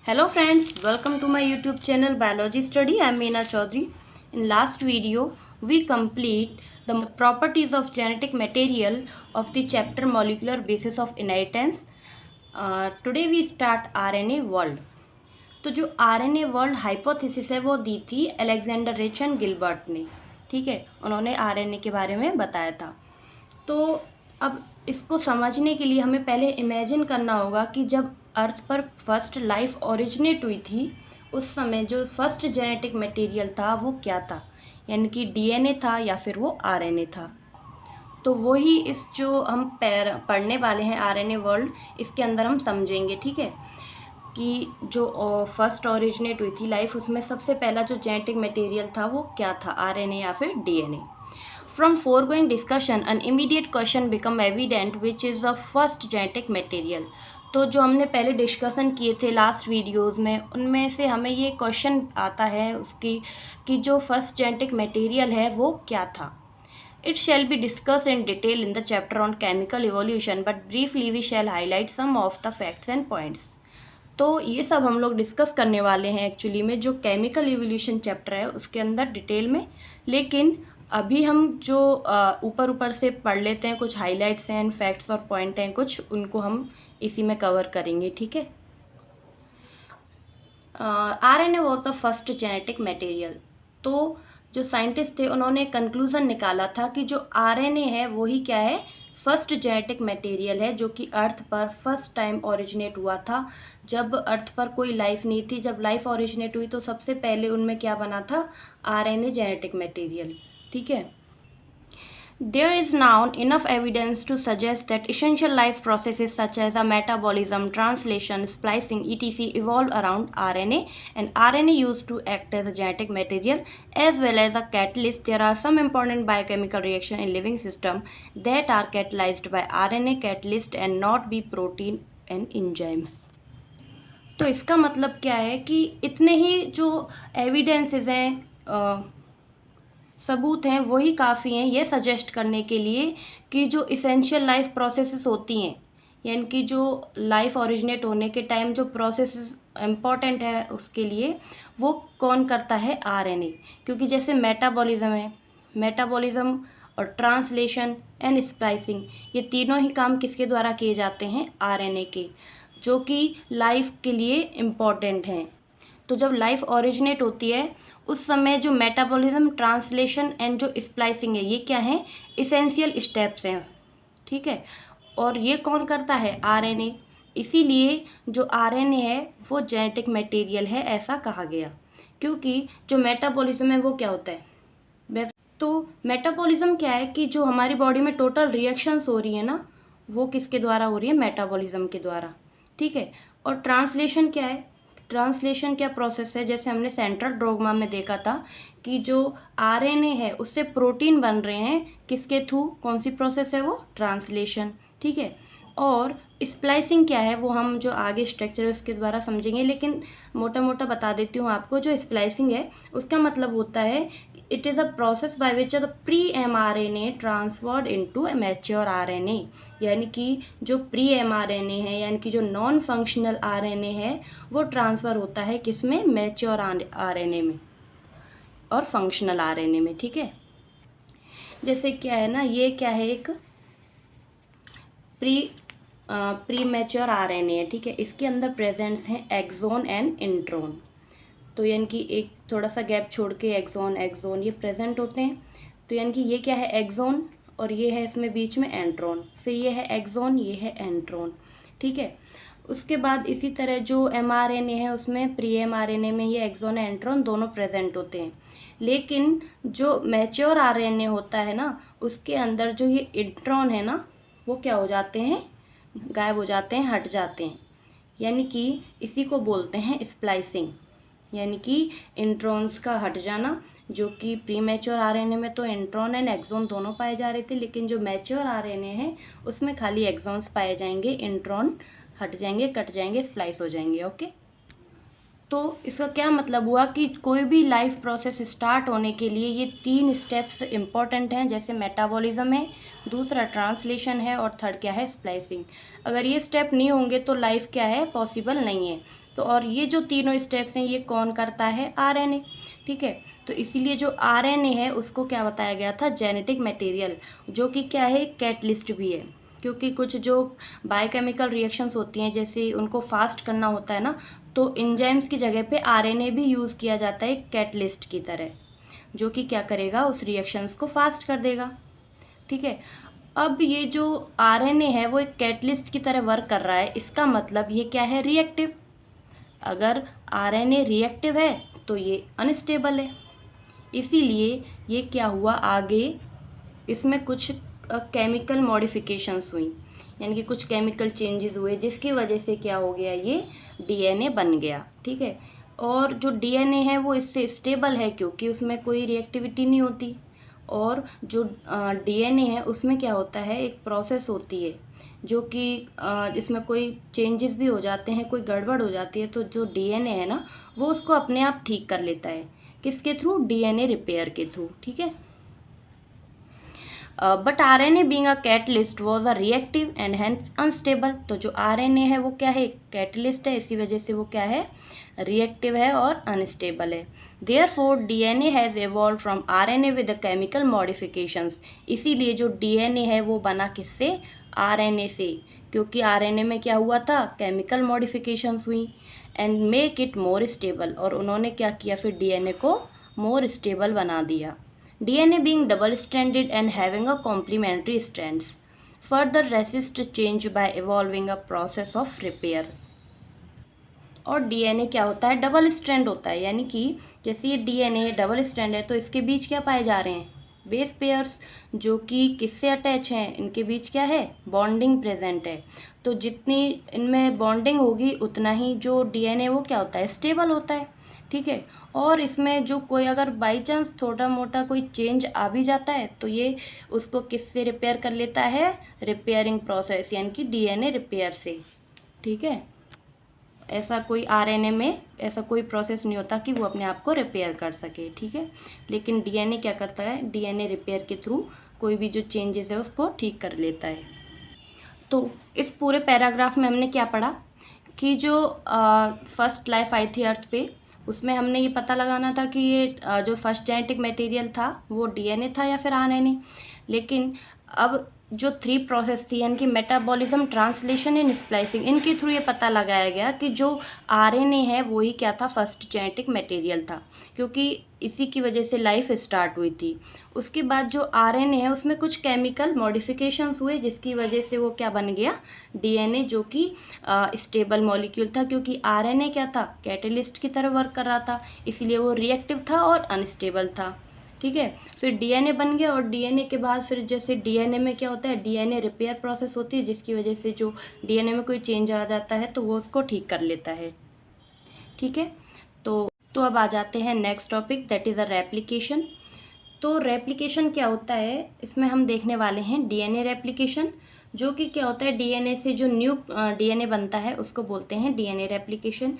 Hello friends, welcome to my YouTube channel Biology Study. I am Meena Chaudhary. In last video, we complete the properties of genetic material of the chapter molecular basis of inheritance. Today we start RNA world. तो जो RNA world hypothesis है वो दी थी Alexander rich and Gilbert ने। ठीक है, उन्होंने RNA के बारे में बताया था। तो अब इसको समझने के लिए हमें पहले इमेजिन करना होगा कि जब अर्थ पर फर्स्ट लाइफ ओरिजिनेट हुई थी उस समय जो फर्स्ट जेनेटिक मटेरियल था वो क्या था, यानी कि डीएनए था या फिर वो आरएनए था। तो वही इस जो हम पढ़ने वाले हैं आरएनए वर्ल्ड, इसके अंदर हम समझेंगे। ठीक है, कि जो फर्स्ट ओरिजिनेट हुई थी लाइफ उसमें सबसे पहला जो जेनेटिक मटेरियल था वो क्या था, आरएनए या फिर DNA. From foregoing discussion, an immediate question become evident, which is the first genetic material. तो जो हमने पहले डिस्कशन किए थे लास्ट वीडियोस में, उनमें से हमें ये क्वेश्चन आता है उसकी कि जो फर्स्ट जेनेटिक मटेरियल है वो क्या था। It shall be discussed in detail in the chapter on chemical evolution, but briefly we shall highlight some of the facts and points. तो ये सब हम लोग डिस्कस करने वाले हैं एक्चुअली में जो केमिकल इवोल्यूशन चैप्टर है उसके अंदर डिटेल में। लेकिन अभी हम जो ऊपर ऊपर से पढ़ लेते हैं, कुछ हाइलाइट्स हैं, फैक्ट्स और पॉइंट हैं कुछ, उनको हम इसी में कवर करेंगे। ठीक है, RNA was the first genetic material. तो जो साइंटिस्ट थे उन्होंने कंक्लूजन निकाला था कि जो आरएनए है वही क्या है, फर्स्ट जेनेटिक मटेरियल है जो कि अर्थ पर फर्स्ट टाइम ओरिजिनेट हुआ था। जब अर्थ पर कोई लाइफ नहीं थी, जब लाइफ ओरिजिनेट हुई तो सबसे पहले उनमें क्या बना था, आरएनए जेनेटिक मटेरियल। ठीक है, there is now enough evidence to suggest that essential life processes such as metabolism, translation, splicing, etc. evolved around RNA, and RNA used to act as a genetic material as well as a catalyst. There are some important biochemical reactions in living system that are catalyzed by RNA catalyst and not be protein and enzymes. तो इसका मतलब क्या है कि इतने ही जो evidences हैं, सबूत हैं, वही काफ़ी हैं ये सजेस्ट करने के लिए कि जो इसेंशियल लाइफ प्रोसेसेस होती हैं, यानी कि जो लाइफ ओरिजिनेट होने के टाइम जो प्रोसेसेस इम्पॉर्टेंट है उसके लिए, वो कौन करता है, आरएनए। क्योंकि जैसे मेटाबॉलिज्म है, मेटाबॉलिज्म और ट्रांसलेशन एंड स्प्लाइसिंग, ये तीनों ही काम किसके द्वारा किए जाते हैं, आरएनए के, जो कि लाइफ के लिए इम्पॉर्टेंट हैं। तो जब लाइफ ओरिजिनेट होती है उस समय जो मेटाबॉलिज्म, ट्रांसलेशन एंड जो स्प्लाइसिंग है, ये क्या है, इसेंशियल स्टेप्स हैं। ठीक है, और ये कौन करता है, आरएनए। इसीलिए जो आरएनए है वो जेनेटिक मटेरियल है, ऐसा कहा गया। क्योंकि जो मेटाबॉलिज्म है वो क्या होता है, तो मेटाबॉलिज्म क्या है कि जो हमारी बॉडी में टोटल रिएक्शंस हो रही है ना, वो किसके द्वारा हो रही है, मेटाबॉलिज्म के द्वारा। ठीक है, और ट्रांसलेशन क्या है, ट्रांसलेशन क्या प्रोसेस है, जैसे हमने सेंट्रल डोग्मा में देखा था कि जो आरएनए है उससे प्रोटीन बन रहे हैं, किसके थ्रू, कौन सी प्रोसेस है वो, ट्रांसलेशन। ठीक है, और स्प्लाइसिंग क्या है वो हम जो आगे स्ट्रक्चर उसके द्वारा समझेंगे, लेकिन मोटा मोटा बता देती हूँ आपको। जो स्प्लाइसिंग है उसका मतलब होता है it is a process by which the pre mRNA transferred into mature RNA, यानी कि जो प्री एमआरएनए है, यानी कि जो नॉन फंक्शनल आरएनए है, वो ट्रांसफ़र होता है किसमें, मैच्योर आरएनए में और फंक्शनल आरएनए में। ठीक है, जैसे क्या है ना, ये क्या है, एक प्री मैच्योर आरएनए है। ठीक है, इसके अंदर प्रेजेंट्स हैं एक्सोन एंड इंट्रोन। तो यानी कि एक थोड़ा सा गैप छोड़ के एक्सोन ये प्रेजेंट होते हैं। तो यानी कि ये क्या है, एक्सोन, और ये है इसमें बीच में एंट्रोन, फिर ये है एक्सोन, ये है एंट्रोन। ठीक है, उसके बाद इसी तरह जो एमआरएनए है उसमें, प्री एमआरएनए में ये एक्सोन एंट्रोन दोनों प्रेजेंट होते हैं। लेकिन जो मैच्योर आरएनए होता है ना, उसके अंदर जो ये इंट्रॉन है ना, वो क्या हो जाते हैं, गायब हो जाते हैं, हट जाते हैं। यानी कि इसी को बोलते हैं स्प्लाइसिंग, यानी कि इंट्रॉन्स का हट जाना। जो कि प्री मैच्योर आरएनए में तो इंट्रॉन एंड एक्सोन दोनों पाए जा रहे थे, लेकिन जो मैच्योर आरएनए है उसमें खाली एक्सोन्स पाए जाएंगे, इंट्रॉन हट जाएंगे, कट जाएंगे, स्प्लाइस हो जाएंगे। ओके, तो इसका क्या मतलब हुआ कि कोई भी लाइफ प्रोसेस स्टार्ट होने के लिए ये 3 स्टेप्स इम्पॉर्टेंट हैं, जैसे मेटाबॉलिज्म है, दूसरा ट्रांसलेशन है, और थर्ड क्या है, स्प्लाइसिंग। अगर ये स्टेप नहीं होंगे तो लाइफ क्या है, पॉसिबल नहीं है। तो और ये जो तीनों स्टेप्स हैं ये कौन करता है, आरएनए। ठीक है, तो इसीलिए जो आरएनए है उसको क्या बताया गया था, जेनेटिक मटेरियल, जो कि क्या है, कैटलिस्ट भी है। क्योंकि कुछ जो बायोकेमिकल रिएक्शंस होती हैं जैसे उनको फास्ट करना होता है ना, तो एंजाइम्स की जगह पे आरएनए भी यूज़ किया जाता है कैटलिस्ट की तरह, जो कि क्या करेगा, उस रिएक्शंस को फास्ट कर देगा। ठीक है, अब ये जो आरएनए है वो एक कैटलिस्ट की तरह वर्क कर रहा है, इसका मतलब ये क्या है, रिएक्टिव। अगर आरएनए रिएक्टिव है तो ये अनस्टेबल है, इसीलिए ये क्या हुआ, आगे इसमें कुछ केमिकल मॉडिफिकेशंस हुई, यानी कि कुछ केमिकल चेंजेस हुए जिसकी वजह से क्या हो गया, ये डीएनए बन गया। ठीक है, और जो डीएनए है वो इससे स्टेबल है क्योंकि उसमें कोई रिएक्टिविटी नहीं होती, और जो डीएनए है उसमें क्या होता है, एक प्रोसेस होती है जो कि इसमें कोई चेंजेस भी हो जाते हैं, कोई गड़बड़ हो जाती है, तो जो डीएनए है ना वो उसको अपने आप ठीक कर लेता है, किसके थ्रू, डीएनए रिपेयर के थ्रू। ठीक है, but RNA being a catalyst was a reactive and hence unstable. तो जो आरएनए है वो क्या है, कैटलिस्ट है, इसी वजह से वो क्या है, रिएक्टिव है और अनस्टेबल है। Therefore DNA has evolve from RNA with the chemical modifications. इसीलिए जो डीएनए है वो बना किससे, आरएनए से, क्योंकि आरएनए में क्या हुआ था, केमिकल मॉडिफिकेशंस हुई, and make it more stable, और उन्होंने क्या किया, फिर डीएनए को मोर स्टेबल बना दिया। DNA being double-stranded and having a complementary strands further resist change by evolving a process of repair। और डीएनए क्या होता है, डबल स्ट्रैंड होता है, यानी कि जैसे ये डीएनए डबल स्ट्रैंड है तो इसके बीच क्या पाए जा रहे हैं, बेस पेयर्स, जो कि किससे अटैच हैं, इनके बीच क्या है, बॉन्डिंग प्रेजेंट है। तो जितनी इनमें बॉन्डिंग होगी उतना ही जो डीएनए वो क्या होता है, स्टेबल होता है। ठीक है, और इसमें जो कोई अगर बाई चांस छोटा मोटा कोई चेंज आ भी जाता है तो ये उसको किससे रिपेयर कर लेता है, रिपेयरिंग प्रोसेस, यानी कि डीएनए रिपेयर से। ठीक है, ऐसा कोई आरएनए में ऐसा कोई प्रोसेस नहीं होता कि वो अपने आप को रिपेयर कर सके। ठीक है, लेकिन डीएनए क्या करता है, डीएनए रिपेयर के थ्रू कोई भी जो चेंजेस है उसको ठीक कर लेता है। तो इस पूरे पैराग्राफ में हमने क्या पढ़ा कि जो फर्स्ट लाइफ आई थी अर्थ पे, उसमें हमने ये पता लगाना था कि ये जो फर्स्ट जेनेटिक मटेरियल था वो डीएनए था या फिर आरएनए। लेकिन अब जो 3 प्रोसेस थी, यानी कि मेटाबॉलिज्म, ट्रांसलेशन एंड स्प्लाइसिंग, इनके थ्रू ये पता लगाया गया कि जो आरएनए है वही क्या था, फर्स्ट जेनेटिक मटेरियल था, क्योंकि इसी की वजह से लाइफ स्टार्ट हुई थी। उसके बाद जो आरएनए है उसमें कुछ केमिकल मॉडिफिकेशंस हुए जिसकी वजह से वो क्या बन गया, डीएनए, जो कि स्टेबल मॉलिक्यूल था, क्योंकि आरएनए क्या था, कैटलिस्ट की तरह वर्क कर रहा था, इसलिए वो रिएक्टिव था और अनस्टेबल था। ठीक है, फिर डीएनए बन गया, और डीएनए के बाद फिर जैसे डीएनए में क्या होता है, डीएनए रिपेयर प्रोसेस होती है, जिसकी वजह से जो डीएनए में कोई चेंज आ जाता है तो वो उसको ठीक कर लेता है। ठीक है, तो अब आ जाते हैं next topic, that is a replication. तो रेप्लिकेशन क्या होता है, इसमें हम देखने वाले हैं डीएनए रेप्लिकेशन, जो कि क्या होता है, डीएनए से जो न्यू डीएनए बनता है उसको बोलते हैं डीएनए रेप्लिकेशन,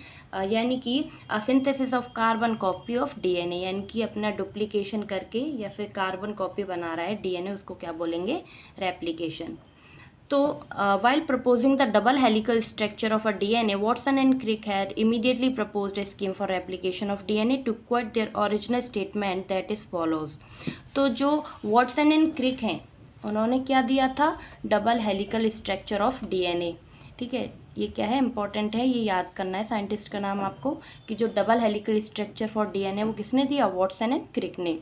यानी कि synthesis of carbon copy of DNA, यानी कि अपना डुप्लीकेशन करके या फिर कार्बन कॉपी बना रहा है डीएनए, उसको क्या बोलेंगे, रेप्लिकेशन। तो while proposing the double helical structure of a DNA, Watson and Crick had immediately proposed a scheme for replication of DNA to quote their original statement that is follows। तो जो Watson and Crick हैं उन्होंने क्या दिया था, double helical structure of DNA. ठीक है, ये क्या है, इंपॉर्टेंट है, ये याद करना है साइंटिस्ट का नाम आपको, कि जो double helical structure for DNA वो किसने दिया, वॉटसन एंड क्रिक ने।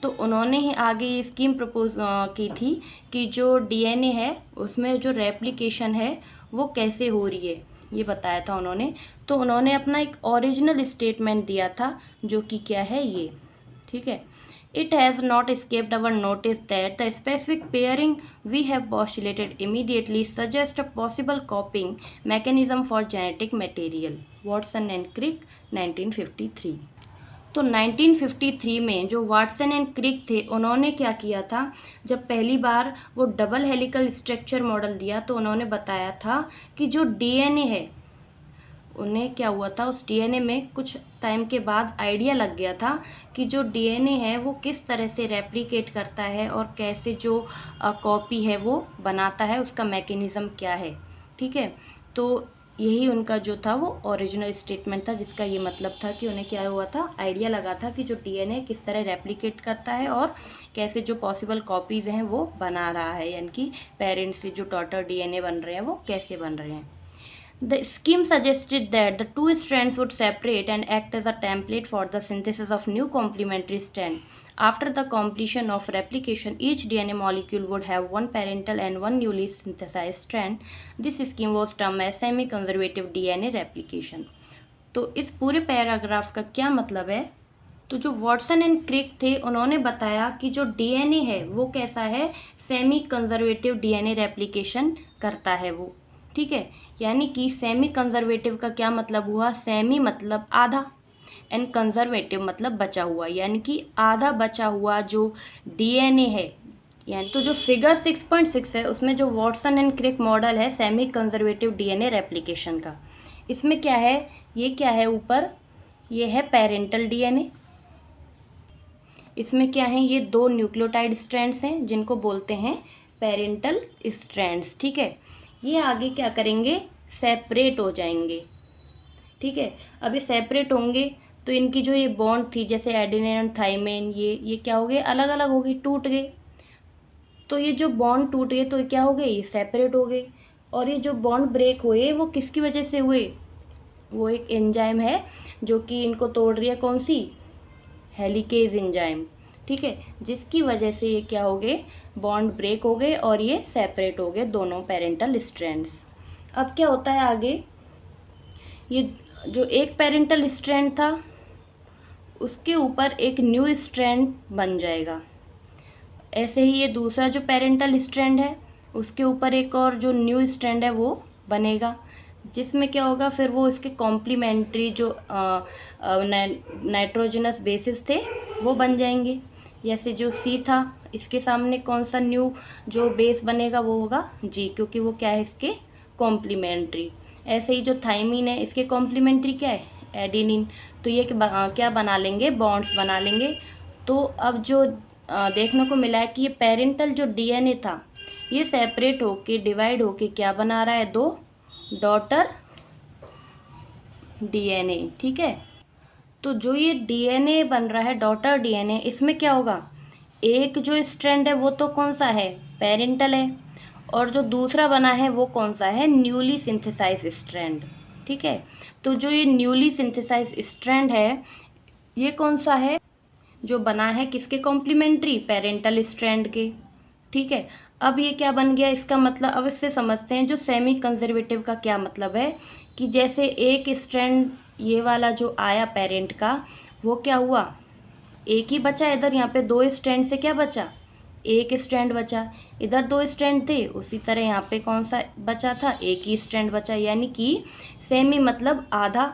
तो उन्होंने ही आगे ये स्कीम प्रपोज की थी कि जो डीएनए है उसमें जो रेप्लिकेशन है वो कैसे हो रही है, ये बताया था उन्होंने। तो उन्होंने अपना एक ओरिजिनल स्टेटमेंट दिया था जो कि क्या है ये। ठीक है, it has not escaped our notice that the specific pairing we have postulated immediately suggests a possible copying mechanism for genetic material। Watson and Crick 1953। तो 1953 में जो वाटसन एंड क्रिक थे उन्होंने क्या किया था, जब पहली बार वो डबल हेलिकल स्ट्रक्चर मॉडल दिया तो उन्होंने बताया था कि जो डीएनए है उन्हें क्या हुआ था, उस डीएनए में कुछ टाइम के बाद आइडिया लग गया था कि जो डीएनए है वो किस तरह से रेप्लिकेट करता है और कैसे जो कॉपी है वो बनाता है, उसका मैकेनिज़्म क्या है। ठीक है, तो यही उनका जो था वो ओरिजिनल स्टेटमेंट था, जिसका ये मतलब था कि उन्हें क्या हुआ था, आइडिया लगा था कि जो डीएनए किस तरह रेप्लिकेट करता है और कैसे जो पॉसिबल कॉपीज़ हैं वो बना रहा है, यानी कि पेरेंट्स से जो डॉटर डीएनए बन रहे हैं वो कैसे बन रहे हैं। The scheme suggested that the two strands would separate and act as a template for the synthesis of new complementary strand. After the completion of replication, each DNA molecule would have one parental and one newly synthesized strand. This scheme was termed as semi-conservative DNA replication. तो इस पूरे paragraph का क्या मतलब है, तो जो Watson and Crick थे उन्होंने बताया कि जो डीएनए है वो कैसा है, सेमी कंजर्वेटिव डीएनए रेप्लिकेशन करता है वो, ठीक है। यानी कि सेमी कंजर्वेटिव का क्या मतलब हुआ, सेमी मतलब आधा एंड कंजर्वेटिव मतलब बचा हुआ, यानी कि आधा बचा हुआ जो डीएनए है। यानी तो जो फिगर 6.6 है उसमें जो वॉटसन एंड क्रिक मॉडल है सेमी कंजर्वेटिव डीएनए रेप्लिकेशन का, इसमें क्या है, ये क्या है ऊपर, ये है पेरेंटल डीएनए। इसमें क्या है, ये दो न्यूक्लियोटाइड स्ट्रैंड्स हैं जिनको बोलते हैं पेरेंटल स्ट्रैंड्स, ठीक है। ये आगे क्या करेंगे, सेपरेट हो जाएंगे, ठीक है। अब ये सेपरेट होंगे तो इनकी जो ये बॉन्ड थी, जैसे एडेनिन और थाइमिन, ये क्या हो गए, अलग अलग हो गए, टूट गए। तो ये जो बॉन्ड टूट गए तो क्या हो गए, ये सेपरेट हो गए। और ये जो बॉन्ड ब्रेक हुए वो किसकी वजह से हुए, वो एक एंजाइम है जो कि इनको तोड़ रही है, कौन सी, हेलिकेज एंजाइम, ठीक है, जिसकी वजह से ये क्या हो गए, बॉन्ड ब्रेक हो गए और ये सेपरेट हो गए दोनों पेरेंटल स्ट्रैंड्स। अब क्या होता है आगे, ये जो एक पेरेंटल स्ट्रैंड था उसके ऊपर एक न्यू स्ट्रैंड बन जाएगा। ऐसे ही ये दूसरा जो पेरेंटल स्ट्रैंड है उसके ऊपर एक और जो न्यू स्ट्रैंड है वो बनेगा, जिसमें क्या होगा, फिर वो इसके कॉम्प्लीमेंट्री जो नाइट्रोजनस बेसिस थे वो बन जाएंगे। जैसे जो सी था इसके सामने कौन सा न्यू जो बेस बनेगा वो होगा जी, क्योंकि वो क्या है, इसके कॉम्प्लीमेंट्री। ऐसे ही जो थाइमिन है इसके कॉम्प्लीमेंट्री क्या है, एडेनिन। तो ये क्या बना लेंगे, बॉन्ड्स बना लेंगे। तो अब जो देखने को मिला है कि ये पेरेंटल जो डीएनए था ये सेपरेट होके डिवाइड होके क्या बना रहा है, दो डॉटर डीएनए, ठीक है। तो जो ये डीएनए बन रहा है डॉटर डीएनए, इसमें क्या होगा, एक जो स्ट्रैंड है वो तो कौन सा है, पेरेंटल है, और जो दूसरा बना है वो कौन सा है, न्यूली सिंथेसाइज स्ट्रैंड, ठीक है। तो जो ये न्यूली सिंथेसाइज स्ट्रैंड है ये कौन सा है, जो बना है किसके कॉम्प्लीमेंट्री, पेरेंटल स्ट्रैंड के, ठीक है। अब ये क्या बन गया, इसका मतलब अब इससे समझते हैं जो सेमी कंजर्वेटिव का क्या मतलब है, कि जैसे एक स्ट्रैंड ये वाला जो आया पेरेंट का वो क्या हुआ, एक ही बचा, इधर यहाँ पे दो स्ट्रैंड से क्या बचा, एक स्ट्रैंड बचा, इधर दो स्ट्रैंड थे, उसी तरह यहाँ पे कौन सा बचा था, एक ही स्ट्रैंड बचा। यानी कि सेमी मतलब आधा,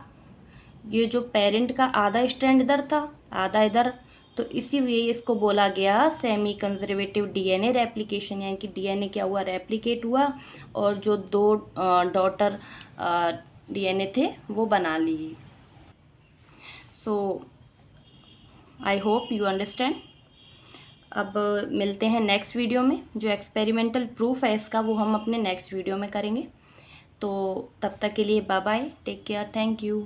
ये जो पेरेंट का आधा स्ट्रैंड इधर था आधा इधर, तो इसीलिए इसको बोला गया सेमी कंजर्वेटिव डीएनए रेप्लिकेशन। यानी कि डीएनए क्या हुआ, रेप्लिकेट हुआ और जो दो डॉटर डीएनए थे वो बना लिए। सो आई होप यू अंडरस्टैंड। अब मिलते हैं नेक्स्ट वीडियो में, जो एक्सपेरिमेंटल प्रूफ है इसका वो हम अपने नेक्स्ट वीडियो में करेंगे। तो तब तक के लिए bye bye, take care, thank you.